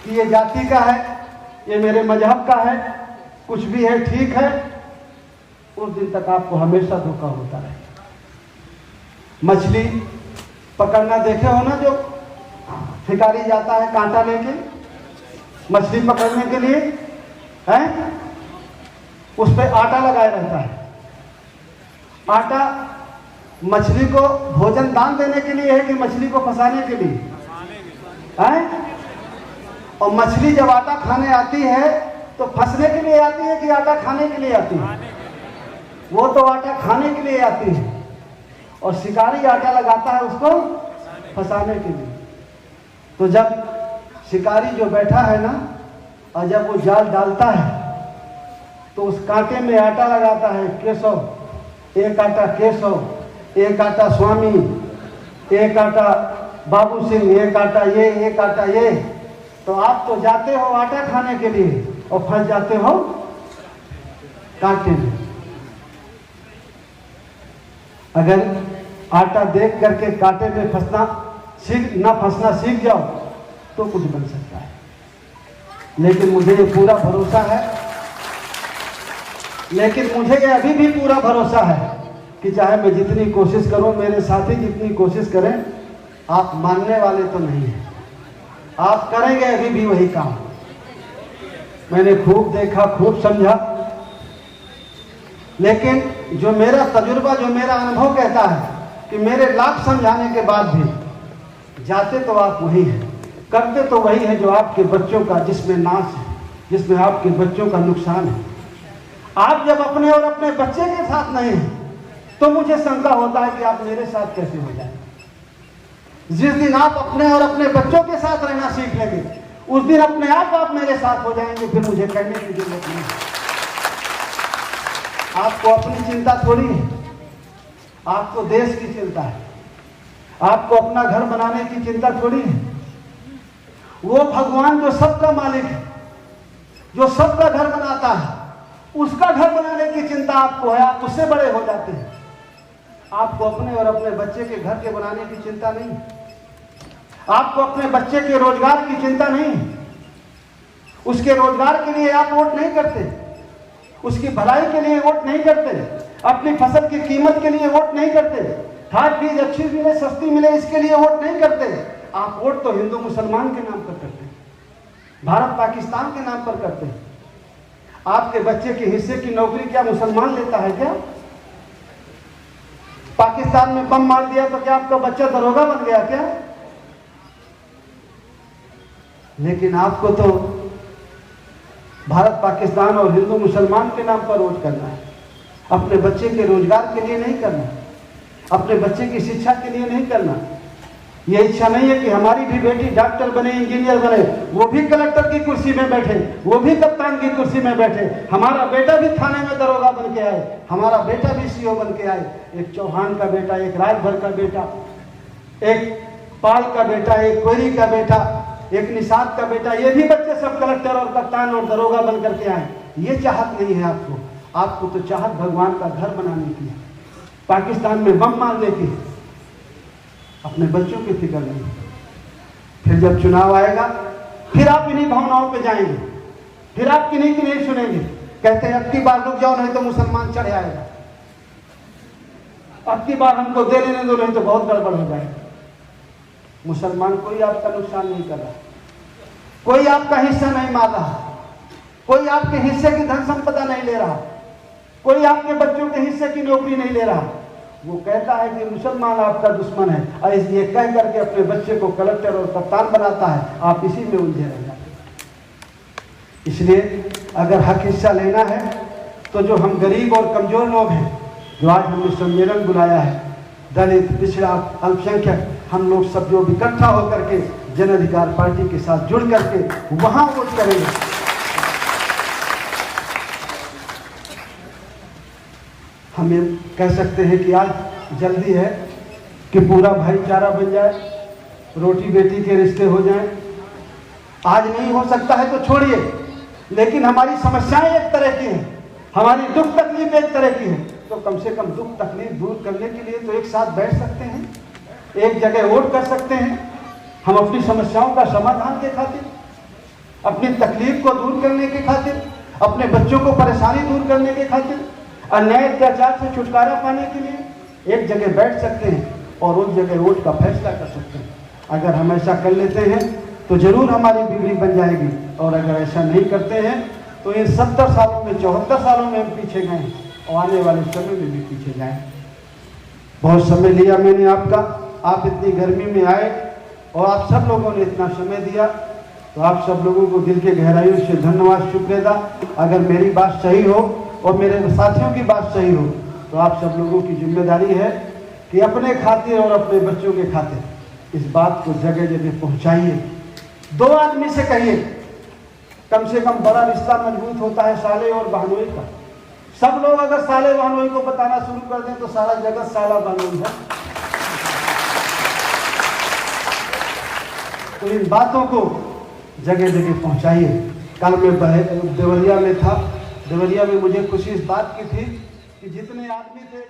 कि ये जाति का है, ये मेरे मजहब का है, कुछ भी है ठीक है, उस दिन तक आपको हमेशा धोखा होता रहेगा। मछली पकड़ना देखे हो ना, जो शिकारी जाता है कांटा लेके मछली पकड़ने के लिए, हैं, उस पे आटा लगाए रहता है। आटा मछली को भोजन दान देने के लिए है कि मछली को फंसाने के लिए है? और मछली जब आटा खाने आती है तो फंसने के लिए आती है कि आटा खाने के लिए आती है? वो तो आटा खाने के लिए आती है, और शिकारी आटा लगाता है उसको फंसाने के लिए। तो जब शिकारी जो बैठा है ना, और जब वो जाल डालता है तो उस कांटे में आटा लगाता है केशव, एक आटा केशव, एक आटा स्वामी, एक आटा बाबू सिंह, एक आटा ये, एक आटा ये। तो आप तो जाते हो आटा खाने के लिए और फंस जाते हो कांटे में। अगर आटा देख करके कांटे में फंसना सीख जाओ तो कुछ बन सकता है। लेकिन मुझे ये पूरा भरोसा है, लेकिन मुझे ये अभी भी पूरा भरोसा है कि चाहे मैं जितनी कोशिश करूं, मेरे साथी जितनी कोशिश करें, आप मानने वाले तो नहीं हैं। आप करेंगे अभी भी वही काम। मैंने खूब देखा, खूब समझा, लेकिन जो मेरा तजुर्बा, जो मेरा अनुभव कहता है कि मेरे लाख समझाने के बाद भी जाते तो आप वही हैं, करते तो वही है जो आपके बच्चों का, जिसमें नाश है, जिसमें आपके बच्चों का नुकसान है। आप जब अपने और अपने बच्चे के साथ नहीं हैं तो मुझे शंका होता है कि आप मेरे साथ कैसे हो जाएंगे। जिस दिन आप अपने और अपने बच्चों के साथ रहना सीख लेंगे, उस दिन अपने आप मेरे साथ हो जाएंगे, फिर मुझे कहने की जरूरत नहीं। आपको अपनी चिंता थोड़ी है, आपको देश की चिंता है, आपको अपना घर बनाने की चिंता थोड़ी है। वो भगवान जो सबका मालिक है, जो सबका घर बनाता है, उसका घर बनाने की चिंता आपको है। आप उससे बड़े हो जाते हैं। आपको अपने और अपने बच्चे के घर के बनाने की चिंता नहीं, आपको अपने बच्चे के रोजगार की चिंता नहीं। उसके रोजगार के लिए आप वोट नहीं करते, उसकी भलाई के लिए वोट नहीं करते, अपनी फसल की कीमत के लिए वोट नहीं करते, खाद बीज अच्छी मिले, सस्ती मिले, इसके लिए वोट नहीं करते। आप वोट तो हिंदू मुसलमान के नाम पर करते हैं, भारत पाकिस्तान के नाम पर करते हैं। आपके बच्चे के हिस्से की नौकरी क्या मुसलमान लेता है क्या? पाकिस्तान में बम मार दिया तो क्या आपका बच्चा दरोगा बन गया क्या? लेकिन आपको तो भारत पाकिस्तान और हिंदू मुसलमान के नाम पर वोट करना है, अपने बच्चे के रोजगार के लिए नहीं करना, अपने बच्चे की शिक्षा के लिए नहीं करना। ये इच्छा नहीं है कि हमारी भी बेटी डॉक्टर बने, इंजीनियर बने, वो भी कलेक्टर की कुर्सी में बैठे, वो भी कप्तान की कुर्सी में बैठे, हमारा बेटा भी थाने में दरोगा बन के आए, हमारा बेटा भी सीओ बन के आए। एक चौहान का बेटा, एक राजभर का बेटा, एक पाल का बेटा, एक कोयरी का बेटा, एक निषाद का बेटा, ये भी बच्चे सब कलेक्टर और कप्तान और दरोगा बन करके आए। ये चाहत नहीं है आपको। आपको तो चाहत भगवान का घर बनाने की है, पाकिस्तान में बम मारने की है, अपने बच्चों की फिक्र नहीं। फिर जब चुनाव आएगा, फिर आप इन्हीं भावनाओं पे जाएंगे, फिर आप किन्हीं की नहीं सुनेंगे। कहते हैं अब की बार रुक जाओ, नहीं तो मुसलमान चढ़ आएगा, अब की बार हमको दे लेने दो, नहीं तो बहुत गड़बड़ हो जाएगा। मुसलमान कोई आपका नुकसान नहीं कर रहा, कोई आपका हिस्सा नहीं मार रहा, कोई आपके हिस्से की धन संपदा नहीं ले रहा, कोई आपके बच्चों के हिस्से की नौकरी नहीं ले रहा। वो कहता है कि मुसलमान आपका दुश्मन है, और इसलिए कह करके अपने बच्चे को कलेक्टर और कप्तान बनाता है। आप इसी में उलझे रह जाते। इसलिए अगर हक हिस्सा लेना है तो जो हम गरीब और कमजोर लोग हैं, जो आज हमने सम्मेलन बुलाया है, दलित, पिछड़ा, अल्पसंख्यक, हम लोग सब जो इकट्ठा होकर के जन अधिकार पार्टी के साथ जुड़ करके वहां वोट करेंगे। हम ये कह सकते हैं कि आज जल्दी है कि पूरा भाईचारा बन जाए, रोटी बेटी के रिश्ते हो जाएं। आज नहीं हो सकता है तो छोड़िए, लेकिन हमारी समस्याएं एक तरह की हैं, हमारी दुख तकलीफ एक तरह की है, तो कम से कम दुख तकलीफ दूर करने के लिए तो एक साथ बैठ सकते हैं, एक जगह वोट कर सकते हैं, हम अपनी समस्याओं का समाधान के खातिर। अपनी तकलीफ को दूर करने की खातिर, अपने बच्चों को परेशानी दूर करने की खातिर, अन्याय अत्याचार से छुटकारा पाने के लिए एक जगह बैठ सकते हैं और उस जगह वोट का फैसला कर सकते हैं। अगर हम ऐसा कर लेते हैं तो जरूर हमारी बिगड़ी बन जाएगी, और अगर ऐसा नहीं करते हैं तो इन 70 सालों में 74 सालों में हम पीछे गए और आने वाले समय में भी पीछे जाएं। बहुत समय लिया मैंने आपका, आप इतनी गर्मी में आए और आप सब लोगों ने इतना समय दिया, तो आप सब लोगों को दिल के गहराइयों से धन्यवाद, शुक्रिया। अगर मेरी बात सही हो और मेरे साथियों की बात सही हो तो आप सब लोगों की जिम्मेदारी है कि अपने खातिर और अपने बच्चों के खातिर इस बात को जगह जगह पहुंचाइए। 2 आदमी से कहिए, कम से कम बड़ा रिश्ता मजबूत होता है साले और बहनोई का। सब लोग अगर साले बहनोई को बताना शुरू कर दें तो सारा जगत साला बहनोई है। तो इन बातों को जगह जगह पहुंचाइए। कल मैं देवरिया में था, देवरिया में मुझे खुशी इस बात की थी कि जितने आदमी थे